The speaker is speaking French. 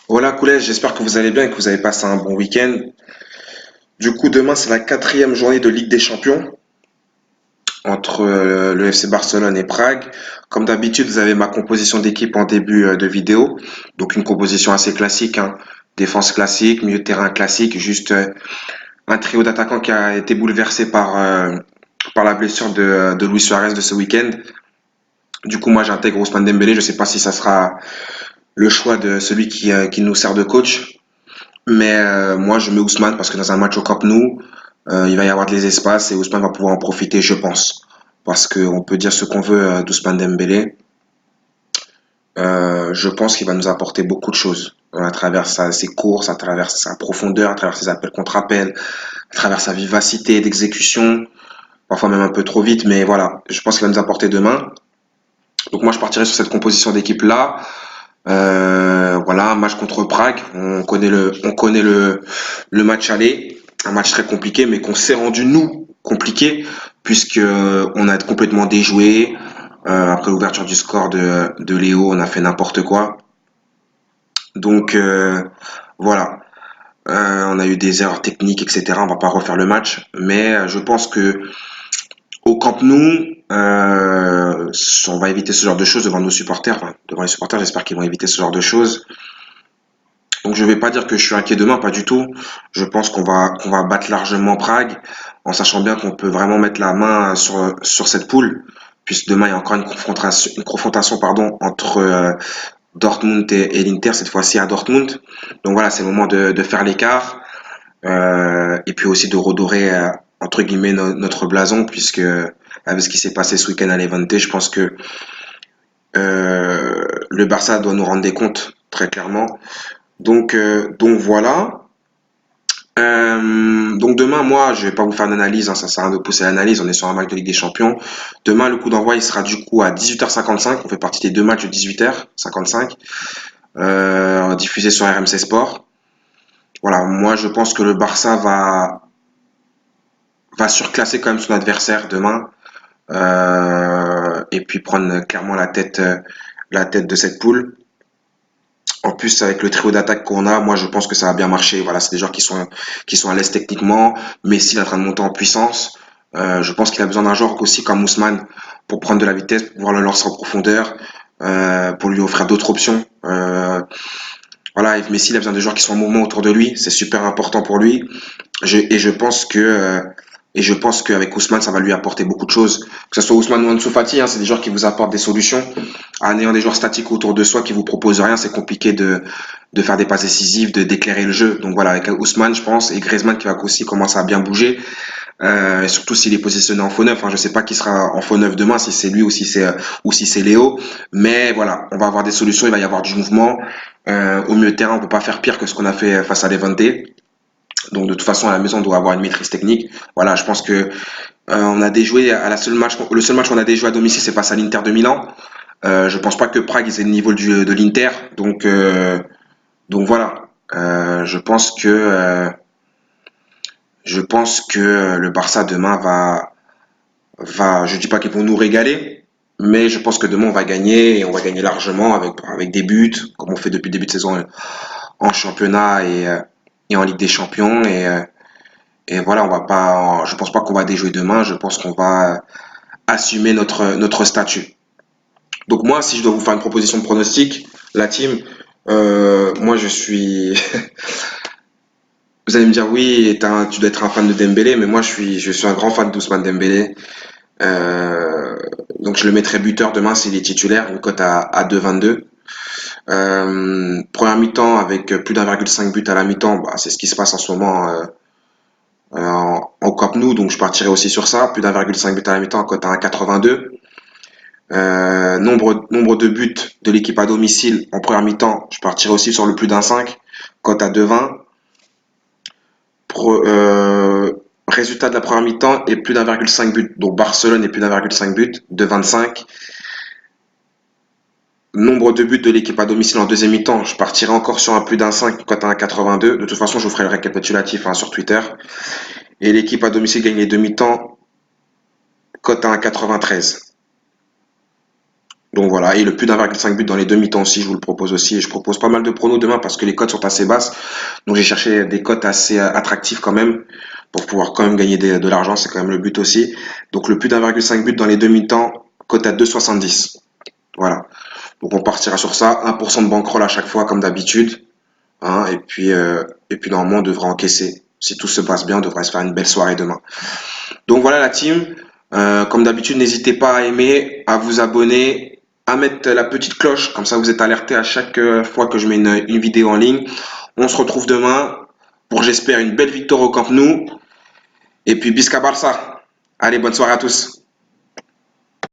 Voilà, Koulej, j'espère que vous allez bien et que vous avez passé un bon week-end. Du coup, demain, c'est la quatrième journée de Ligue des Champions entre le FC Barcelone et Prague. Comme d'habitude, vous avez ma composition d'équipe en début de vidéo. Donc, une composition assez classique, hein. Défense classique, milieu de terrain classique, juste un trio d'attaquants qui a été bouleversé par la blessure de Luis Suarez de ce week-end. Du coup, moi, j'intègre Ousmane Dembélé. Je ne sais pas si ça sera le choix de celui qui nous sert de coach. Mais moi, je mets Ousmane parce que dans un match au Camp Nou, il va y avoir des espaces et Ousmane va pouvoir en profiter, je pense. Parce qu'on peut dire ce qu'on veut d'Ousmane Dembélé. Je pense qu'il va nous apporter beaucoup de choses à travers ses courses, à travers sa profondeur, à travers ses appels contre appels, à travers sa vivacité d'exécution, parfois même un peu trop vite, mais voilà, je pense qu'il va nous apporter demain. Donc moi, je partirai sur cette composition d'équipe-là. Voilà, un match contre Prague. On connaît le match aller, un match très compliqué, mais qu'on s'est rendu nous compliqué puisque on a complètement déjoué. Après l'ouverture du score de Léo, on a fait n'importe quoi. Donc voilà. On a eu des erreurs techniques, etc. On va pas refaire le match, mais je pense que au Camp Nou, on va éviter ce genre de choses devant nos supporters, enfin, devant les supporters. J'espère qu'ils vont éviter ce genre de choses. Donc je vais pas dire que je suis inquiet demain, pas du tout. Je pense qu'on va battre largement Prague, en sachant bien qu'on peut vraiment mettre la main sur cette poule, puisque demain il y a encore une confrontation pardon, entre Dortmund et l'Inter, cette fois-ci à Dortmund. Donc voilà, c'est le moment de faire l'écart, et puis aussi de redorer entre guillemets notre blason, puisque avec ce qui s'est passé ce week-end à Levante, je pense que le Barça doit nous rendre des comptes, très clairement. Donc voilà. Donc demain, moi, je vais pas vous faire d'analyse, hein, ça sert à rien de pousser l'analyse, on est sur un match de Ligue des Champions. Demain, le coup d'envoi, il sera du coup à 18h55, on fait partie des deux matchs de 18h55, diffusés sur RMC Sport. Voilà, moi je pense que le Barça va surclasser quand même son adversaire demain, et puis prendre clairement la tête de cette poule. En plus, avec le trio d'attaque qu'on a, moi je pense que ça va bien marcher. Voilà, c'est des joueurs qui sont à l'aise techniquement. Messi est en train de monter en puissance. Je pense qu'il a besoin d'un joueur aussi comme Ousmane pour prendre de la vitesse, pour pouvoir le lancer en profondeur, pour lui offrir d'autres options. Voilà, et Messi il a besoin de joueurs qui sont en mouvement autour de lui. C'est super important pour lui. Et je pense qu'avec Ousmane, ça va lui apporter beaucoup de choses. Que ce soit Ousmane ou Ansu Fati, hein, c'est des joueurs qui vous apportent des solutions. En ayant des joueurs statiques autour de soi qui vous proposent rien, c'est compliqué de faire des passes décisives, d'éclairer le jeu. Donc voilà, avec Ousmane, je pense, et Griezmann qui va aussi commencer à bien bouger, et surtout s'il est positionné en faux neuf. Hein, je sais pas qui sera en faux neuf demain, si c'est lui ou si c'est Léo. Mais voilà, on va avoir des solutions, il va y avoir du mouvement. Au milieu de terrain, on peut pas faire pire que ce qu'on a fait face à Levante. Donc de toute façon, à la maison, on doit avoir une maîtrise technique. Voilà, je pense que on a déjoué à le seul match qu'on a déjoué à domicile, c'est face à l'Inter de Milan. Je pense pas que Prague ait le niveau de l'Inter, donc voilà. Je pense que le Barça demain je dis pas qu'ils vont nous régaler, mais je pense que demain on va gagner et on va gagner largement avec des buts, comme on fait depuis le début de saison en championnat et en Ligue des Champions et voilà, on va pas, je pense pas qu'on va déjouer demain. Je pense qu'on va assumer notre statut. Donc moi, si je dois vous faire une proposition de pronostic, la team, moi je suis. Vous allez me dire oui, tu dois être un fan de Dembélé, mais moi je suis un grand fan d'Ousmane Dembélé. Euh, donc je le mettrai buteur demain s'il est titulaire, une cote à 2,22. Première mi-temps avec plus d'1,5 but à la mi-temps, bah, c'est ce qui se passe en ce moment en Camp Nou, donc je partirai aussi sur ça. Plus d'1,5 but à la mi-temps, cote à 1,82. Nombre de buts de l'équipe à domicile en première mi-temps, je partirai aussi sur le plus d'un 5, cote à 2,20. Résultat de la première mi-temps et plus d'1,5 but. Donc Barcelone et plus d'1,5 but, 2,25. Nombre de buts de l'équipe à domicile en deuxième mi-temps, je partirai encore sur un plus d'un 5, cote à 1,82. De toute façon, je vous ferai le récapitulatif hein, sur Twitter. Et l'équipe à domicile gagne les demi-temps, cote à 1,93. Donc voilà, et le plus d'1,5 but dans les demi-temps aussi, je vous le propose aussi. Et je propose pas mal de pronos demain parce que les cotes sont assez basses. Donc j'ai cherché des cotes assez attractives quand même pour pouvoir quand même gagner de l'argent, c'est quand même le but aussi. Donc le plus d'1,5 but dans les demi-temps, cote à 2,70. Voilà. Donc on partira sur ça, 1% de bankroll à chaque fois comme d'habitude. Hein, et puis normalement on devrait encaisser. Si tout se passe bien, on devrait se faire une belle soirée demain. Donc voilà la team. Comme d'habitude, n'hésitez pas à aimer, à vous abonner, à mettre la petite cloche, comme ça vous êtes alerté à chaque fois que je mets une vidéo en ligne. On se retrouve demain pour, j'espère, une belle victoire au Camp Nou. Et puis Bisca Barça. Allez, bonne soirée à tous.